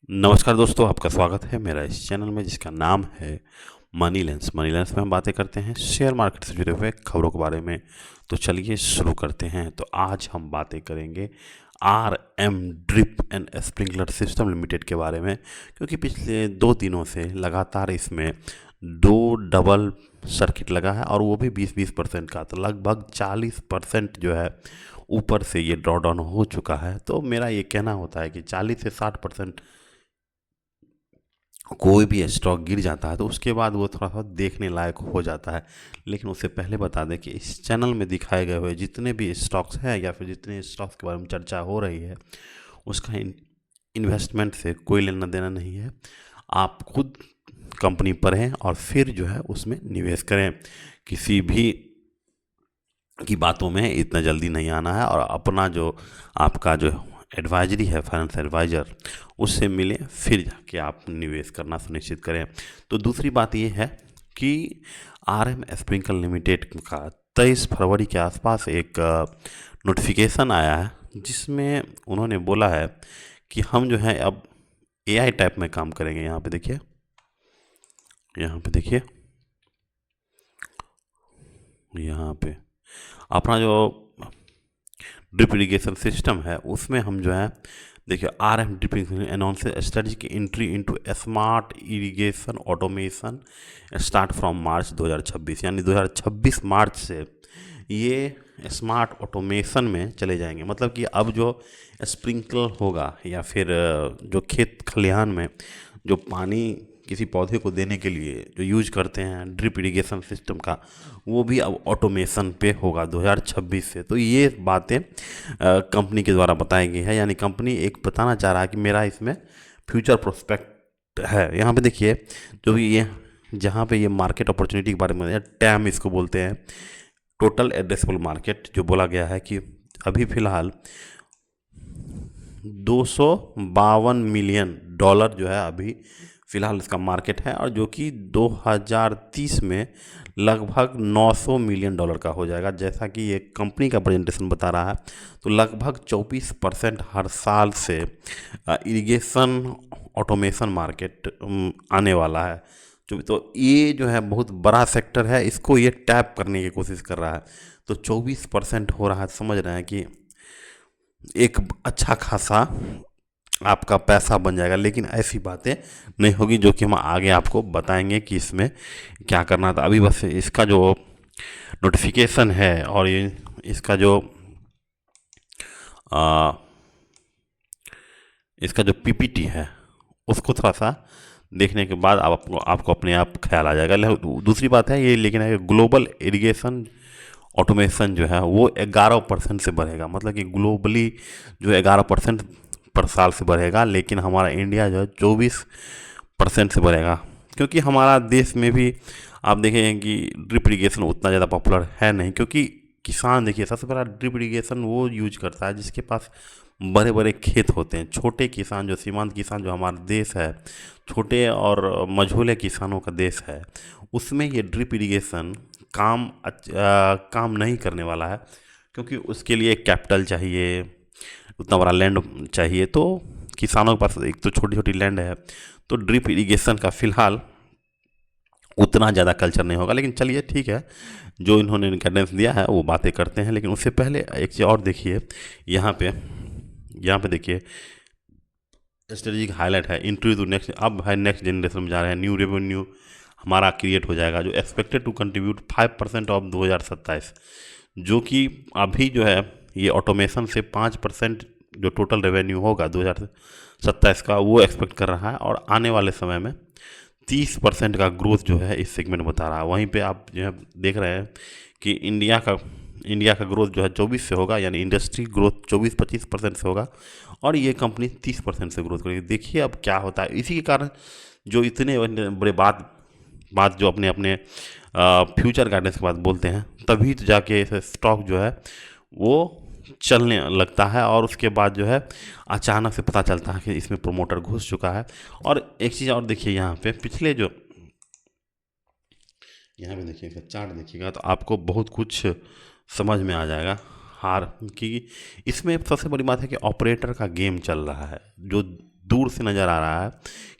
नमस्कार दोस्तों, आपका स्वागत है मेरा इस चैनल में जिसका नाम है मनी लेंस। मनी लेंस में हम बातें करते हैं शेयर मार्केट से जुड़े हुए खबरों के बारे में। तो चलिए शुरू करते हैं। तो आज हम बातें करेंगे RM drip and sprinkler system limited के बारे में, क्योंकि पिछले 2 दिनों से लगातार इसमें 2 डबल सर्किट लगा है और वो भी 20-20% का। तो लगभग 40% जो है ऊपर से ये ड्रॉ डाउन हो चुका है। तो मेरा ये कहना होता है कि 40 से 60% कोई भी स्टॉक गिर जाता है तो उसके बाद वो थोड़ा सा देखने लायक हो जाता है। लेकिन उससे पहले बता दें कि इस चैनल में दिखाए गए हुए जितने भी स्टॉक्स हैं या फिर जितने स्टॉक्स के बारे में चर्चा हो रही है उसका इन्वेस्टमेंट से कोई लेना देना नहीं है। आप खुद कंपनी पढ़ें और फिर जो है उसमें निवेश करें। किसी भी की बातों में इतना जल्दी नहीं आना है और अपना जो आपका जो एडवाइजरी है, फाइनेंस एडवाइज़र, उससे मिलें फिर जाके आप निवेश करना सुनिश्चित करें। तो दूसरी बात ये है कि RM स्प्रिंकल लिमिटेड का 23 फरवरी के आसपास एक नोटिफिकेशन आया है जिसमें उन्होंने बोला है कि हम जो है अब AI टाइप में काम करेंगे। यहाँ पे देखिए, यहाँ पे देखिए, यहाँ पे अपना जो ड्रिप इरिगेशन सिस्टम है उसमें हम जो है देखिए RM drip irrigation announce strategic entry into smart irrigation automation start from March 2026, यानी 2026 मार्च से ये स्मार्ट ऑटोमेशन में चले जाएंगे। मतलब कि अब जो स्प्रिंकल होगा या फिर जो खेत खलिहान में जो पानी किसी पौधे को देने के लिए जो यूज करते हैं ड्रिप इरिगेशन सिस्टम का, वो भी अब ऑटोमेशन पे होगा 2026 से। तो ये बातें कंपनी के द्वारा बताई गई है, यानी कंपनी एक बताना चाह रहा है कि मेरा इसमें फ्यूचर प्रोस्पेक्ट है। यहाँ पे देखिए, जो भी ये जहाँ पे ये मार्केट अपॉर्चुनिटी के बारे में टैम इसको बोलते हैं, टोटल एड्रेसेबल मार्केट, जो बोला गया है कि अभी फ़िलहाल $252 मिलियन जो है अभी फ़िलहाल इसका मार्केट है, और जो कि 2030 में लगभग $900 मिलियन का हो जाएगा। जैसा कि ये कंपनी का प्रेजेंटेशन बता रहा है, तो लगभग 24% हर साल से इरिगेशन ऑटोमेशन मार्केट आने वाला है। तो ये जो है बहुत बड़ा सेक्टर है, इसको ये टैप करने की कोशिश कर रहा है। तो 24% हो रहा है, समझ रहे हैं कि एक अच्छा खासा आपका पैसा बन जाएगा। लेकिन ऐसी बातें नहीं होगी जो कि हम आगे आपको बताएंगे कि इसमें क्या करना था। अभी बस इसका जो नोटिफिकेशन है और ये इसका जो आ, इसका जो PPT है उसको थोड़ा सा देखने के बाद आपको अपने आप ख्याल आ जाएगा। दूसरी बात है ये, लेकिन है ग्लोबल इरिगेशन ऑटोमेशन जो है वो 11% से बढ़ेगा। मतलब कि ग्लोबली जो 11% पर साल से बढ़ेगा, लेकिन हमारा इंडिया जो है 24% से बढ़ेगा। क्योंकि हमारा देश में भी आप देखेंगे कि ड्रिप इरिगेशन उतना ज़्यादा पॉपुलर है नहीं, क्योंकि किसान देखिए सबसे बड़ा ड्रिप इरिगेशन वो यूज करता है जिसके पास बड़े बड़े खेत होते हैं। छोटे किसान, जो सीमांत किसान जो हमारा देश है, छोटे और मझोले किसानों का देश है, उसमें ये ड्रिप इरिगेशन काम नहीं करने वाला है, क्योंकि उसके लिए कैपिटल चाहिए, उतना बड़ा लैंड चाहिए। तो किसानों के पास एक तो छोटी छोटी लैंड है, तो ड्रिप इरिगेशन का फ़िलहाल उतना ज़्यादा कल्चर नहीं होगा। लेकिन चलिए ठीक है, जो इन्होंने गाइडेंस दिया है वो बातें करते हैं। लेकिन उससे पहले एक चीज़ और देखिए, यहाँ पे देखिए स्ट्रेटेजिक हाईलाइट है, इंट्री टू नेक्स्ट। अब है नेक्स्ट जनरेशन में जा रहे हैं, न्यू रेवेन्यू हमारा क्रिएट हो जाएगा जो एक्सपेक्टेड टू कंट्रीब्यूट 5% ऑफ 2027, जो कि अभी जो है ये ऑटोमेशन से 5% जो टोटल रेवेन्यू होगा 2027 का वो एक्सपेक्ट कर रहा है, और आने वाले समय में 30% का ग्रोथ जो है इस सेगमेंट बता रहा है। वहीं पे आप जो है देख रहे हैं कि इंडिया का ग्रोथ जो है 24 से होगा, यानी इंडस्ट्री ग्रोथ 24-25% से होगा, और ये कंपनी 30% से ग्रोथ करेगी। देखिए अब क्या होता है। इसी के कारण जो इतने बड़े बात जो अपने अपने फ्यूचर गाइडेंस के बाद बोलते हैं, तभी तो जाके स्टॉक जो है वो चलने लगता है, और उसके बाद जो है अचानक से पता चलता है कि इसमें प्रोमोटर घुस चुका है। और एक चीज़ और देखिए, यहाँ पे पिछले जो यहाँ पे देखिएगा चार्ट देखिएगा तो आपको बहुत कुछ समझ में आ जाएगा। हार की इसमें सबसे बड़ी बात है कि ऑपरेटर का गेम चल रहा है। जो दूर दूर से नज़र आ रहा है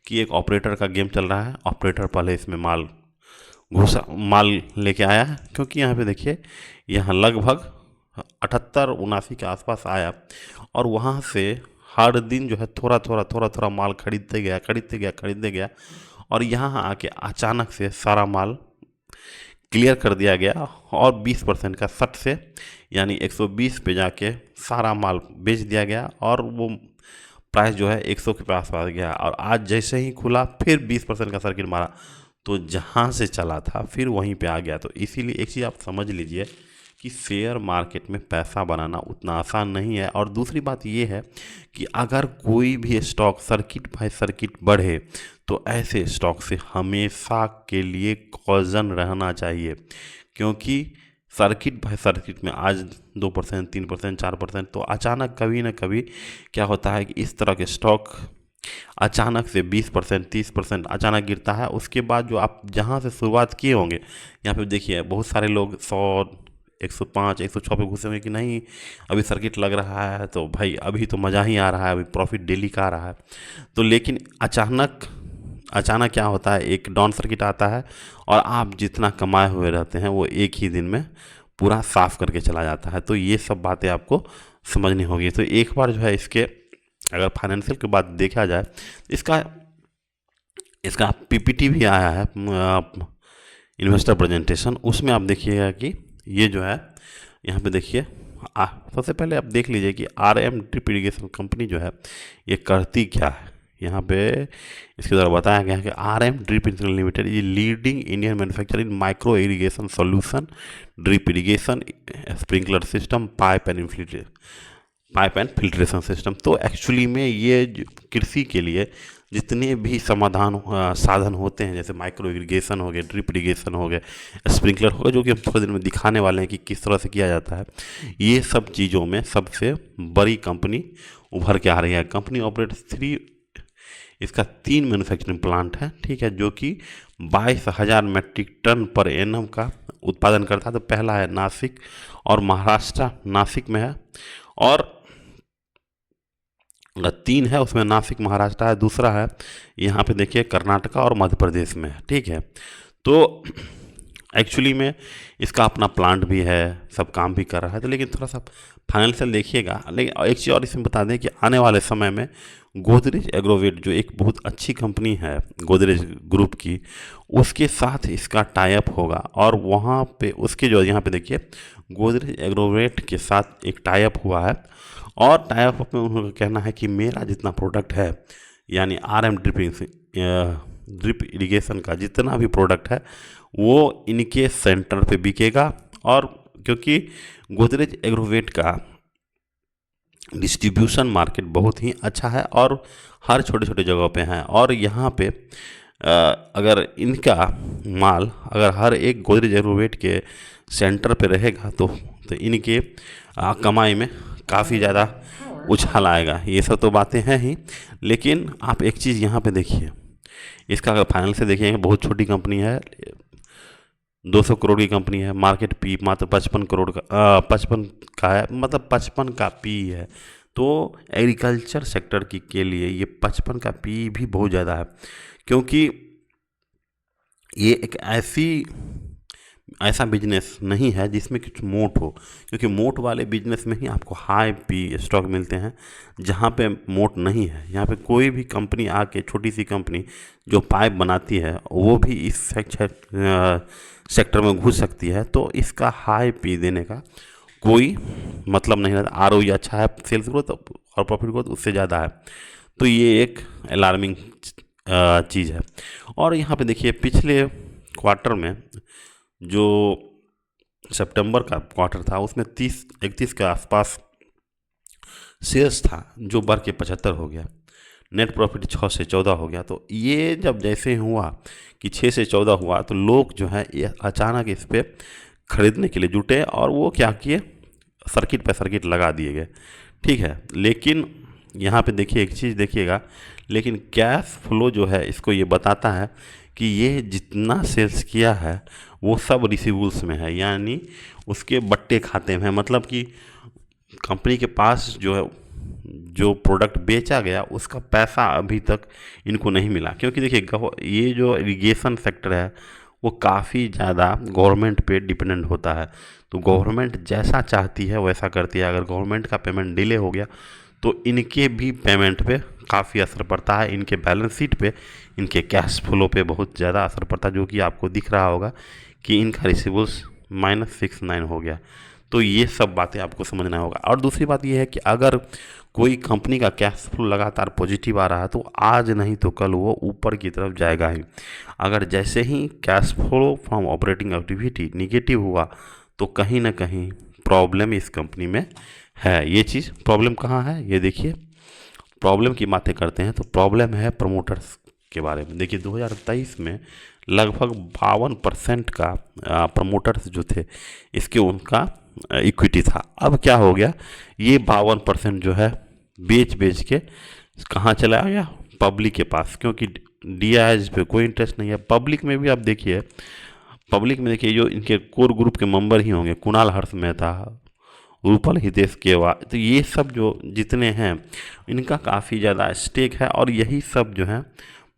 कि एक ऑपरेटर का गेम चल रहा है। ऑपरेटर पहले इसमें माल लेके आया है, क्योंकि यहाँ पे देखिए यहाँ लगभग 78-79 के आसपास आया और वहाँ से हर दिन जो है थोड़ा माल खरीदते गया और यहाँ आके अचानक से सारा माल क्लियर कर दिया गया और 20% का शर्त से, यानी 120 पे जाके सारा माल बेच दिया गया और वो प्राइस जो है 100 के पास आ गया। और आज जैसे ही खुला फिर 20% का सर्किट मारा, तो जहाँ से चला था फिर वहीं पे आ गया। तो इसीलिए एक चीज़ आप समझ लीजिए कि शेयर मार्केट में पैसा बनाना उतना आसान नहीं है। और दूसरी बात ये है कि अगर कोई भी स्टॉक सर्किट बाय सर्किट बढ़े तो ऐसे स्टॉक से हमेशा के लिए कॉजन रहना चाहिए, क्योंकि सर्किट बाय सर्किट में आज 2%, 3%, 4%, तो अचानक कभी ना कभी क्या होता है कि इस तरह के स्टॉक अचानक से 20%, 30% अचानक गिरता है। उसके बाद जो आप जहाँ से शुरुआत किए होंगे, यहाँ पे देखिए बहुत सारे लोग 100, 105, 106 पे घुसे हुए कि नहीं अभी सर्किट लग रहा है तो भाई अभी तो मज़ा ही आ रहा है, अभी प्रॉफिट डेली का आ रहा है। तो लेकिन अचानक क्या होता है, एक डाउन सर्किट आता है और आप जितना कमाए हुए रहते हैं वो एक ही दिन में पूरा साफ करके चला जाता है। तो ये सब बातें आपको समझनी होगी। तो एक बार जो है इसके अगर फाइनेंशियल की बात देखा जाए, इसका पीपीटी भी आया है, इन्वेस्टर प्रेजेंटेशन, उसमें आप देखिएगा कि ये जो है यहाँ पे देखिए सबसे पहले आप देख लीजिए कि RM ड्रिप इरिगेशन कंपनी जो है ये करती क्या है। यहाँ पे इसके द्वारा बताया गया है कि RM ड्रिप इरिगेशन लिमिटेड ये leading Indian manufacture in micro irrigation solution, drip irrigation, sprinkler system, pipe and filtration system. तो एक्चुअली में ये कृषि के लिए जितने भी साधन होते हैं, जैसे माइक्रो इरिगेशन हो गए, ड्रिप इरिगेशन हो गए, स्प्रिंकलर हो गए, जो कि हम थोड़े दिन में दिखाने वाले हैं कि किस तरह से किया जाता है, ये सब चीज़ों में सबसे बड़ी कंपनी उभर के आ रही है। कंपनी ऑपरेट इसका 3 मैन्युफैक्चरिंग प्लांट है, ठीक है, जो कि 22,000 मीट्रिक टन पर एनम का उत्पादन करता है। तो पहला है नासिक और महाराष्ट्र, नासिक में है, और 3 है उसमें नासिक महाराष्ट्र है, दूसरा है यहाँ पे देखिए कर्नाटका और मध्य प्रदेश में है, ठीक है। तो एक्चुअली में इसका अपना प्लांट भी है, सब काम भी कर रहा है। तो लेकिन थोड़ा सा फाइनेंशियल देखिएगा। लेकिन एक चीज़ और इसमें बता दें कि आने वाले समय में गोदरेज एग्रोवेट जो एक बहुत अच्छी कंपनी है गोदरेज ग्रुप की, उसके साथ इसका टाई अप होगा और वहाँ पे उसके जो यहाँ पे देखिए गोदरेज एग्रोवेट के साथ एक टाई अप हुआ है और टाई अप में उन्होंने कहना है कि मेरा जितना प्रोडक्ट है, यानी RM ड्रिप इरिगेशन का जितना भी प्रोडक्ट है वो इनके सेंटर पे बिकेगा। और क्योंकि गोदरेज एग्रोवेट का डिस्ट्रीब्यूशन मार्केट बहुत ही अच्छा है और हर छोटे छोटे जगहों पे है, और यहाँ पे अगर इनका माल अगर हर एक गोदरेज एग्रोवेट के सेंटर पे रहेगा तो इनके कमाई में काफ़ी ज़्यादा उछाल आएगा। ये सब तो बातें हैं ही, लेकिन आप एक चीज़ यहाँ पे देखिए, इसका अगर फाइनल से देखेंगे बहुत छोटी कंपनी है, 200 करोड़ की कंपनी है, मार्केट पी मात्र 55 करोड़ का 55 का है, मतलब 55 का पी है। तो एग्रीकल्चर सेक्टर के लिए ये 55 का पी भी बहुत ज़्यादा है, क्योंकि ये एक ऐसा बिजनेस नहीं है जिसमें कुछ मोट हो, क्योंकि मोट वाले बिजनेस में ही आपको हाई पी स्टॉक मिलते हैं, जहाँ पे मोट नहीं है। यहाँ पे कोई भी कंपनी आके, छोटी सी कंपनी जो पाइप बनाती है वो भी इस सेक्टर में घुस सकती है, तो इसका हाई पी देने का कोई मतलब नहीं रहता। ROE अच्छा है, सेल्स ग्रोथ और प्रॉफिट ग्रोथ उससे ज़्यादा है। तो ये एक अलार्मिंग चीज़ है। और यहाँ पे देखिए पिछले क्वार्टर में जो सितंबर का क्वार्टर था उसमें 31 के आसपास सेल्स था, जो बढ़ के 75 हो गया, नेट प्रॉफिट 6 से 14 हो गया। तो ये जब जैसे हुआ कि 6 से 14 हुआ तो लोग जो है ये अचानक इस पर ख़रीदने के लिए जुटे और वो क्या किए, सर्किट पे सर्किट लगा दिए गए, ठीक है। लेकिन यहाँ पे देखिए एक चीज़ देखिएगा, लेकिन कैश फ्लो जो है इसको ये बताता है कि ये जितना सेल्स किया है वो सब रिसीवेबल्स में है, यानी उसके बट्टे खाते में है। मतलब कि कंपनी के पास जो है जो प्रोडक्ट बेचा गया उसका पैसा अभी तक इनको नहीं मिला, क्योंकि देखिए ये जो इरिगेशन सेक्टर है वो काफ़ी ज़्यादा गवर्नमेंट पे डिपेंडेंट होता है। तो गवर्नमेंट जैसा चाहती है वैसा करती है। अगर गवर्नमेंट का पेमेंट डिले हो गया तो इनके भी पेमेंट पे काफ़ी असर पड़ता है, इनके बैलेंस शीट पे, इनके कैश फ्लो पे बहुत ज़्यादा असर पड़ता है, जो कि आपको दिख रहा होगा कि इनका रिसीवेबल्स -69 हो गया। तो ये सब बातें आपको समझना होगा। और दूसरी बात ये है कि अगर कोई कंपनी का कैश फ्लो लगातार पॉजिटिव आ रहा है तो आज नहीं तो कल वो ऊपर की तरफ जाएगा ही। अगर जैसे ही cash flow from operating activity negative हुआ तो कहीं ना कहीं प्रॉब्लम इस कंपनी में है। ये चीज़ प्रॉब्लम कहाँ है ये देखिए। प्रॉब्लम की बातें करते हैं तो प्रॉब्लम है प्रमोटर्स के बारे में। देखिए 2023 में लगभग 52% का प्रमोटर्स जो थे इसके उनका इक्विटी था। अब क्या हो गया, ये 52% जो है बेच के कहाँ चला गया, पब्लिक के पास, क्योंकि DIS पे कोई इंटरेस्ट नहीं है। पब्लिक में भी आप देखिए, पब्लिक में देखिए जो इनके कोर ग्रुप के मेंबर ही होंगे, कुणाल हर्ष मेहता, रूपल हितेश केवा, तो ये सब जो जितने हैं इनका काफ़ी ज़्यादा स्टेक है। और यही सब जो है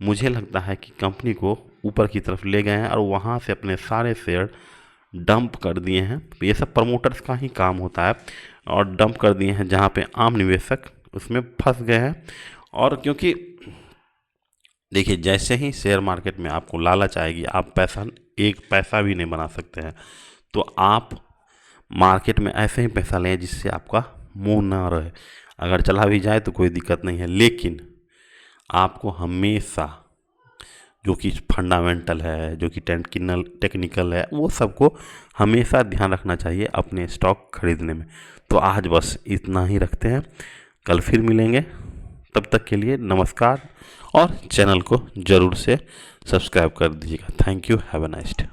मुझे लगता है कि कंपनी को ऊपर की तरफ ले गए हैं और वहाँ से अपने सारे शेयर डंप कर दिए हैं। ये सब प्रमोटर्स का ही काम होता है, और डंप कर दिए हैं जहाँ पे आम निवेशक उसमें फंस गए हैं। और क्योंकि देखिए जैसे ही शेयर मार्केट में आपको लालच आएगी, आप एक पैसा भी नहीं बना सकते हैं। तो आप मार्केट में ऐसे ही पैसा लें जिससे आपका मुंह ना रहे। अगर चला भी जाए तो कोई दिक्कत नहीं है, लेकिन आपको हमेशा जो कि फंडामेंटल है, जो कि टेक्निकल है, वो सबको हमेशा ध्यान रखना चाहिए अपने स्टॉक खरीदने में। तो आज बस इतना ही रखते हैं, कल फिर मिलेंगे। तब तक के लिए नमस्कार, और चैनल को ज़रूर से सब्सक्राइब कर दीजिएगा। Thank you, have a nice day.